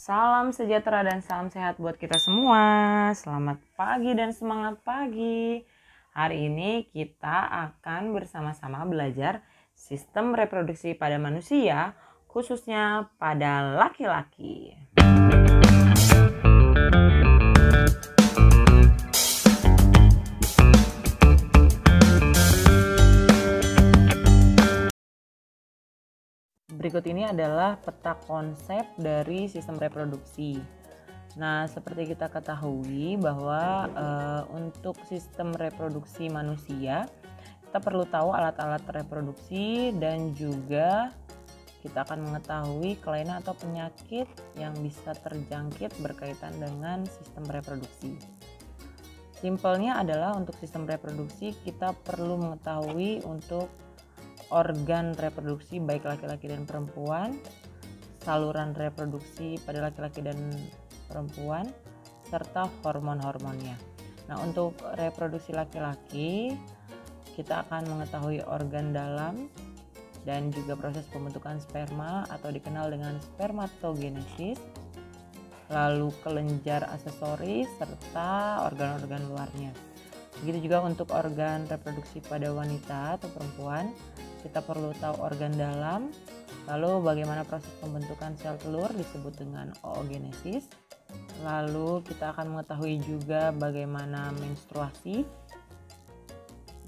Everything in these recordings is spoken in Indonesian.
Salam sejahtera dan salam sehat buat kita semua. Selamat pagi dan semangat pagi. Hari ini kita akan bersama-sama belajar sistem reproduksi pada manusia, khususnya pada laki-laki. Berikut ini adalah peta konsep dari sistem reproduksi. Nah, seperti kita ketahui bahwa untuk sistem reproduksi manusia, kita perlu tahu alat-alat reproduksi dan juga kita akan mengetahui kelainan atau penyakit yang bisa terjangkit berkaitan dengan sistem reproduksi. Simpelnya adalah untuk sistem reproduksi kita perlu mengetahui untuk organ reproduksi baik laki-laki dan perempuan, saluran reproduksi pada laki-laki dan perempuan, serta hormon-hormonnya. Nah, untuk reproduksi laki-laki, kita akan mengetahui organ dalam dan juga proses pembentukan sperma atau dikenal dengan spermatogenesis, lalu kelenjar aksesoris, serta organ-organ luarnya. Begitu juga untuk organ reproduksi pada wanita atau perempuan, kita perlu tahu organ dalam, lalu bagaimana proses pembentukan sel telur disebut dengan oogenesis, lalu kita akan mengetahui juga bagaimana menstruasi,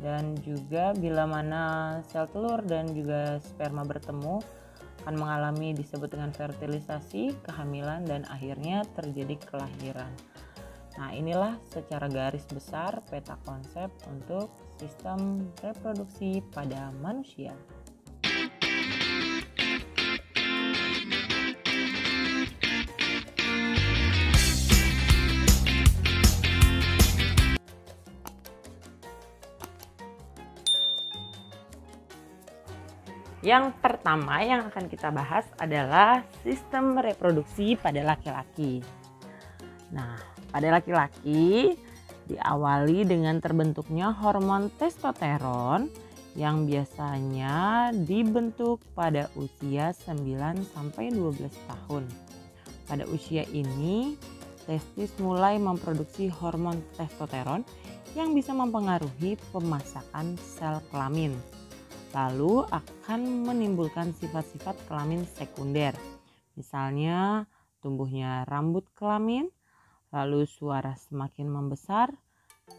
dan juga bila mana sel telur dan juga sperma bertemu akan mengalami disebut dengan fertilisasi, kehamilan, dan akhirnya terjadi kelahiran. Nah, inilah secara garis besar peta konsep untuk sistem reproduksi pada manusia. Yang pertama yang akan kita bahas adalah sistem reproduksi pada laki-laki. Nah, pada laki-laki diawali dengan terbentuknya hormon testosteron yang biasanya dibentuk pada usia 9-12 tahun. Pada usia ini, testis mulai memproduksi hormon testosteron yang bisa mempengaruhi pemasakan sel kelamin. Lalu akan menimbulkan sifat-sifat kelamin sekunder. Misalnya tumbuhnya rambut kelamin, lalu suara semakin membesar,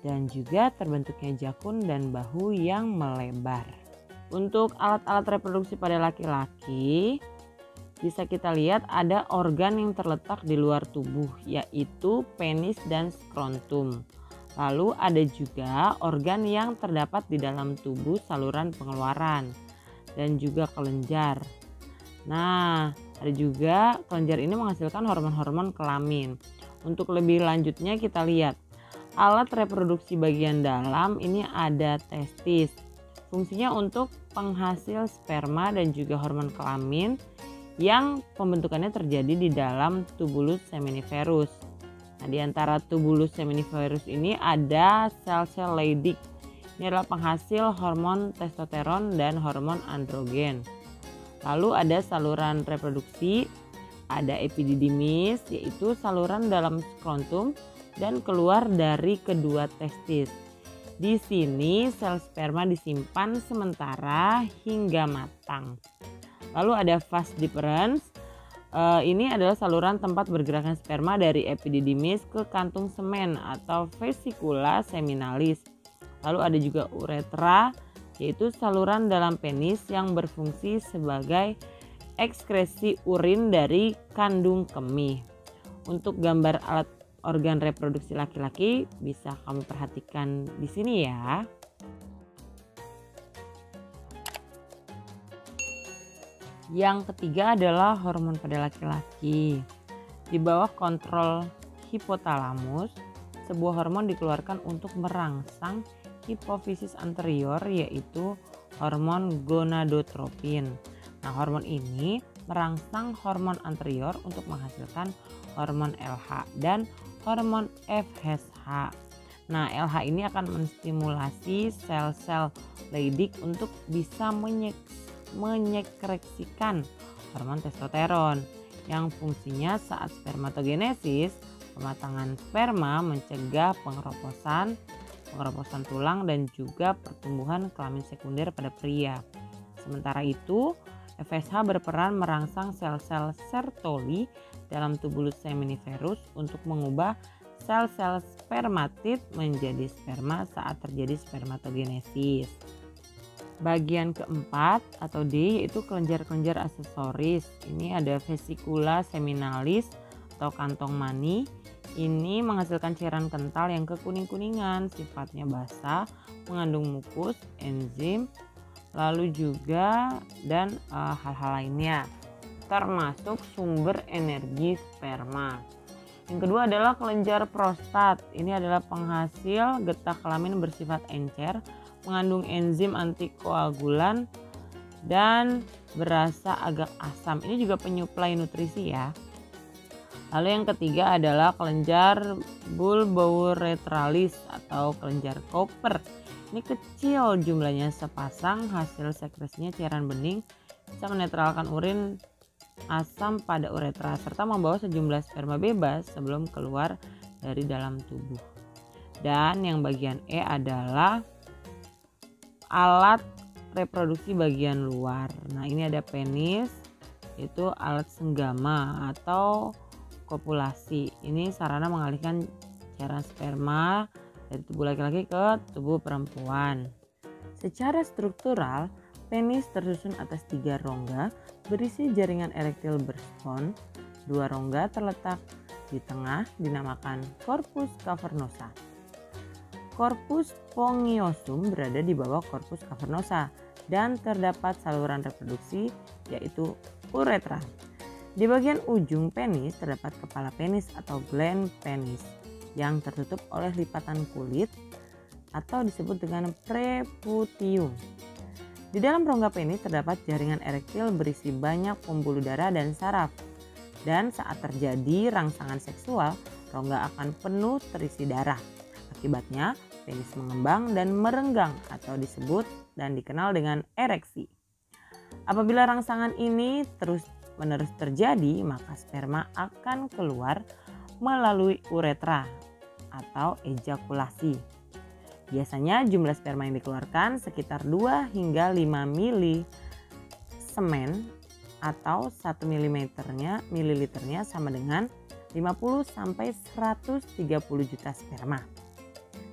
dan juga terbentuknya jakun dan bahu yang melebar. Untuk alat-alat reproduksi pada laki-laki, bisa kita lihat ada organ yang terletak di luar tubuh, yaitu penis dan skrotum. Lalu ada juga organ yang terdapat di dalam tubuh saluran pengeluaran, dan juga kelenjar. Nah, ada juga kelenjar ini menghasilkan hormon-hormon kelamin. Untuk lebih lanjutnya kita lihat alat reproduksi bagian dalam ini ada testis. Fungsinya untuk penghasil sperma dan juga hormon kelamin yang pembentukannya terjadi di dalam tubulus seminiferus. Nah, di antara tubulus seminiferus ini ada sel-sel Leydig. Ini adalah penghasil hormon testosteron dan hormon androgen. Lalu ada saluran reproduksi. Ada epididymis, yaitu saluran dalam skrotum dan keluar dari kedua testis. Di sini sel sperma disimpan sementara hingga matang. Lalu ada vas deferens. Ini adalah saluran tempat bergeraknya sperma dari epididymis ke kantung semen atau vesicula seminalis. Lalu ada juga uretra, yaitu saluran dalam penis yang berfungsi sebagai ekskresi urin dari kandung kemih. Untuk gambar alat organ reproduksi laki-laki bisa kamu perhatikan di sini ya. Yang ketiga adalah hormon pada laki-laki. Di bawah kontrol hipotalamus, sebuah hormon dikeluarkan untuk merangsang hipofisis anterior, yaitu hormon gonadotropin. Nah, hormon ini merangsang hormon anterior untuk menghasilkan hormon LH dan hormon FSH. Nah, LH ini akan menstimulasi sel-sel Leydig untuk bisa menyekresikan hormon testosteron yang fungsinya saat spermatogenesis, pematangan sperma mencegah pengeroposan tulang dan juga pertumbuhan kelamin sekunder pada pria. Sementara itu, FSH berperan merangsang sel-sel Sertoli dalam tubulus seminiferus untuk mengubah sel-sel spermatid menjadi sperma saat terjadi spermatogenesis. Bagian keempat atau D yaitu kelenjar-kelenjar aksesoris. Ini ada vesicula seminalis atau kantong mani. Ini menghasilkan cairan kental yang kekuning-kuningan, sifatnya basah, mengandung mukus, enzim, lalu juga dan hal-hal lainnya, termasuk sumber energi sperma. Yang kedua adalah kelenjar prostat. Ini adalah penghasil getah kelamin bersifat encer, mengandung enzim antikoagulan dan berasa agak asam. Ini juga penyuplai nutrisi ya. Lalu yang ketiga adalah kelenjar bulbouretralis atau kelenjar Cooper. Ini kecil jumlahnya sepasang, hasil sekresinya cairan bening, bisa menetralkan urin asam pada uretra serta membawa sejumlah sperma bebas sebelum keluar dari dalam tubuh. Dan yang bagian E adalah alat reproduksi bagian luar. Nah, ini ada penis, itu alat senggama atau kopulasi. Ini sarana mengalihkan cairan sperma dari tubuh laki-laki ke tubuh perempuan. Secara struktural, penis tersusun atas 3 rongga berisi jaringan erektil berspons. 2 rongga terletak di tengah dinamakan corpus cavernosa. Corpus spongiosum berada di bawah corpus cavernosa dan terdapat saluran reproduksi yaitu uretra. Di bagian ujung penis terdapat kepala penis atau gland penis yang tertutup oleh lipatan kulit atau disebut dengan preputium. Di dalam rongga penis terdapat jaringan erektil berisi banyak pembuluh darah dan saraf. Dan saat terjadi rangsangan seksual, rongga akan penuh terisi darah. Akibatnya, penis mengembang dan merenggang atau disebut dan dikenal dengan ereksi. Apabila rangsangan ini terus-menerus terjadi, maka sperma akan keluar melalui uretra atau ejakulasi. Biasanya jumlah sperma yang dikeluarkan sekitar 2 hingga 5 mili semen atau 1 mililiternya sama dengan 50 sampai 130 juta sperma.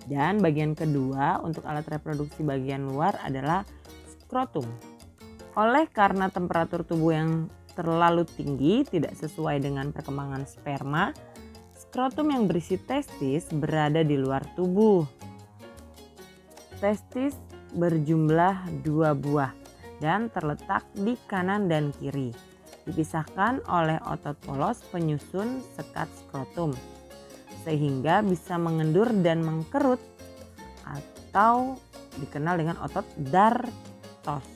Dan bagian kedua untuk alat reproduksi bagian luar adalah skrotum. Oleh karena temperatur tubuh yang terlalu tinggi tidak sesuai dengan perkembangan sperma, skrotum yang berisi testis berada di luar tubuh. Testis berjumlah 2 buah dan terletak di kanan dan kiri. Dipisahkan oleh otot polos penyusun sekat skrotum sehingga bisa mengendur dan mengkerut atau dikenal dengan otot dartos.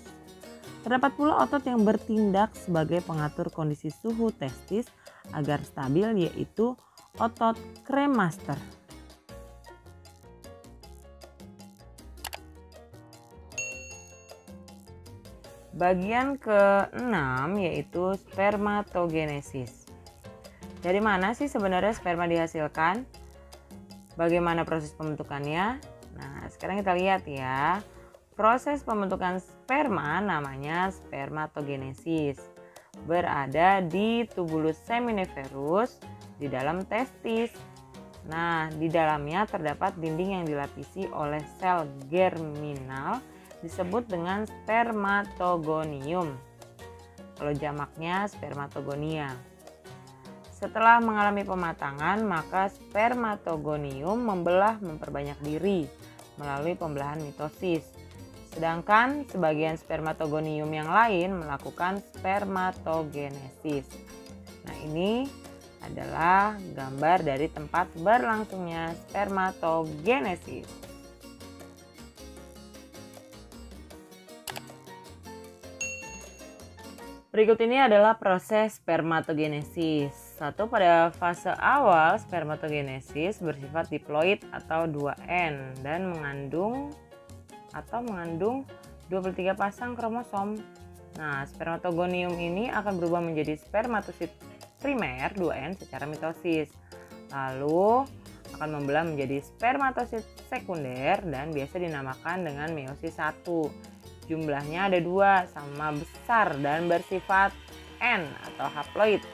Terdapat pula otot yang bertindak sebagai pengatur kondisi suhu testis agar stabil yaitu otot kremaster. Bagian ke-6 yaitu spermatogenesis. Dari mana sih sebenarnya sperma dihasilkan? Bagaimana proses pembentukannya? Nah, sekarang kita lihat ya. Proses pembentukan sperma namanya spermatogenesis. Berada di tubulus seminiferus di dalam testis. Nah, di dalamnya terdapat dinding yang dilapisi oleh sel germinal disebut dengan spermatogonium. Kalau jamaknya spermatogonia. Setelah mengalami pematangan, maka spermatogonium memperbanyak diri melalui pembelahan mitosis. Sedangkan sebagian spermatogonium yang lain melakukan spermatogenesis. Nah, ini adalah gambar dari tempat berlangsungnya spermatogenesis. Berikut ini adalah proses spermatogenesis. Pada fase awal spermatogenesis bersifat diploid atau 2N dan mengandung 23 pasang kromosom. Nah, spermatogonium ini akan berubah menjadi spermatosit primer 2N secara mitosis. Lalu akan membelah menjadi spermatosit sekunder dan biasa dinamakan dengan meiosis 1. Jumlahnya ada 2, sama besar dan bersifat N atau haploid.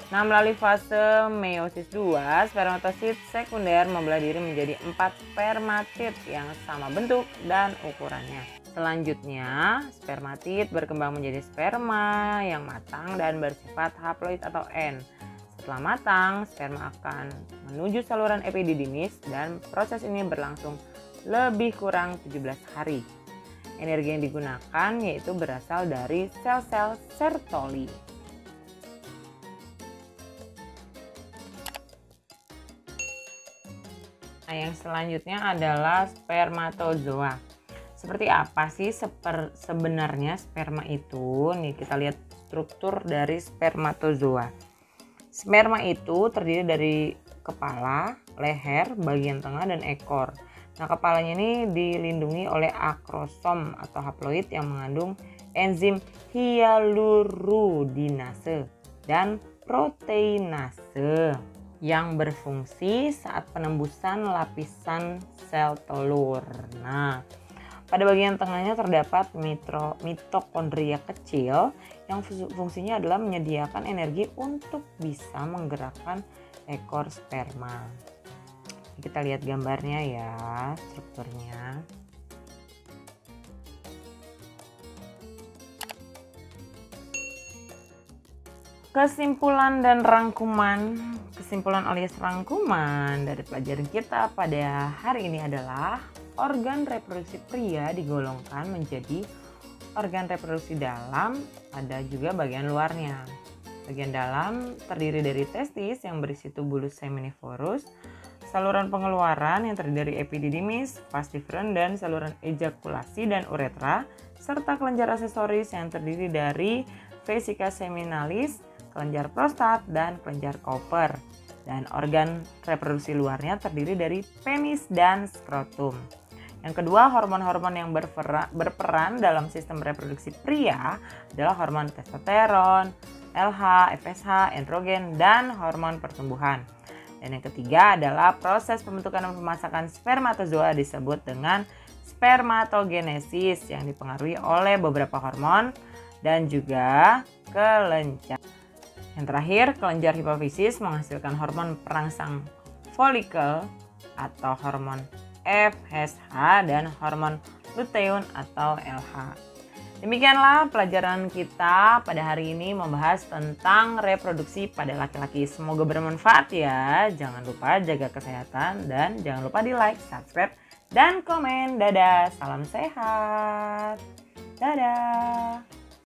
Nah, melalui fase meiosis 2, spermatosit sekunder membelah diri menjadi 4 spermatid yang sama bentuk dan ukurannya. Selanjutnya, spermatid berkembang menjadi sperma yang matang dan bersifat haploid atau N. Setelah matang, sperma akan menuju saluran epididymis dan proses ini berlangsung lebih kurang 17 hari. Energi yang digunakan yaitu berasal dari sel-sel Sertoli. Nah, yang selanjutnya adalah spermatozoa. Seperti apa sih sebenarnya sperma itu? Nih, kita lihat struktur dari spermatozoa. Sperma itu terdiri dari kepala, leher, bagian tengah, dan ekor. Nah, kepalanya ini dilindungi oleh akrosom atau haploid yang mengandung enzim hyaluronidase dan proteinase yang berfungsi saat penembusan lapisan sel telur. Nah, pada bagian tengahnya terdapat mitokondria kecil yang fungsinya adalah menyediakan energi untuk bisa menggerakkan ekor sperma. Kita lihat gambarnya ya, strukturnya. Kesimpulan alias rangkuman dari pelajaran kita pada hari ini adalah organ reproduksi pria digolongkan menjadi organ reproduksi dalam, ada juga bagian luarnya. Bagian dalam terdiri dari testis yang berisi tubulus seminivorus, saluran pengeluaran yang terdiri dari epididymis, vas deferens, dan saluran ejakulasi dan uretra, serta kelenjar aksesoris yang terdiri dari vesica seminalis, kelenjar prostat, dan kelenjar Cowper. Dan organ reproduksi luarnya terdiri dari penis dan skrotum. Yang kedua, hormon-hormon yang berperan dalam sistem reproduksi pria adalah hormon testosteron, LH, FSH, androgen, dan hormon pertumbuhan. Dan yang ketiga adalah proses pembentukan dan pemasakan spermatozoa disebut dengan spermatogenesis yang dipengaruhi oleh beberapa hormon dan juga kelenjar. Yang terakhir, kelenjar hipofisis menghasilkan hormon perangsang folikel atau hormon FSH dan hormon lutein atau LH. Demikianlah pelajaran kita pada hari ini membahas tentang reproduksi pada laki-laki. Semoga bermanfaat ya. Jangan lupa jaga kesehatan dan jangan lupa di like, subscribe, dan komen. Dadah, salam sehat. Dadah.